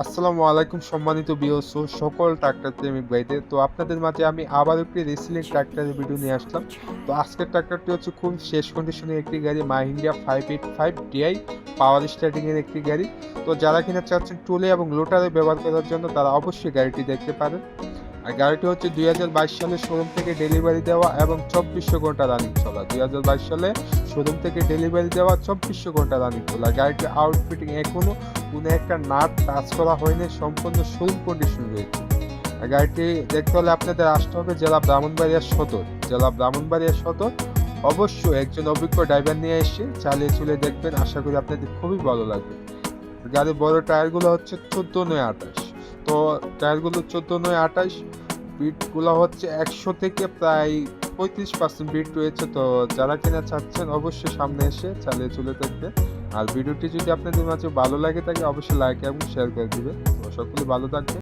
আসসালামু আলাইকুম সম্মানিত ভিউয়ার্স ও সকল ট্রাক্টর প্রেমিক ভাইদের। তো আপনাদের মাঝে আমি আবার একটি রেসিলিং ট্রাক্টরের ভিডিও নিয়ে আসলাম। তো আজকের ট্রাক্টরটি হচ্ছে খুব শেষ কন্ডিশনের একটি গাড়ি, মাহিন্দ্রা 585 ডিআই পাওয়ার স্টার্টিং এর একটি গাড়ি। তো যারা কিনা চাচ্ছেন টুলে এবং লোটারে ব্যবহার করার জন্য তারা অবশ্যই গাড়িটি দেখতে পারেন। আর গাড়িটি হচ্ছে 2022 সালে শোরুম থেকে ডেলিভারি দেওয়া এবং 2400 ঘন্টা রানিং চলা। 2022 সালে শোরুম থেকে ডেলিভারি দেওয়া 2400 ঘন্টা রানিং চলা। গাড়িটির আউটফিটিং এখনো কোনো একটা নাট টাচ করা হয়নি, সম্পূর্ণ শোরুম কন্ডিশন রয়েছে। আর গাড়িটি দেখতে হলে আপনাদের আসতে হবে জেলা ব্রাহ্মণবাড়িয়া সদর। অবশ্যই একজন অভিজ্ঞ ড্রাইভার নিয়ে এসে চালিয়ে চলে দেখবেন, আশা করি আপনাদের খুবই ভালো লাগবে। গাড়ির বড় টায়ারগুলো হচ্ছে 14/28। তো টায়ারগুলো 14/28, বিটগুলো হচ্ছে 100 থেকে প্রায় 35% বিট রয়েছে। তো যারা কিনা চাচ্ছেন অবশ্যই সামনে এসে চালিয়ে চলে দেখবেন। আর ভিডিওটি যদি আপনাদের মাঝে ভালো লাগে থাকে অবশ্যই লাইক এবং শেয়ার করে দিবেন। তো সকলে ভালো থাকবেন।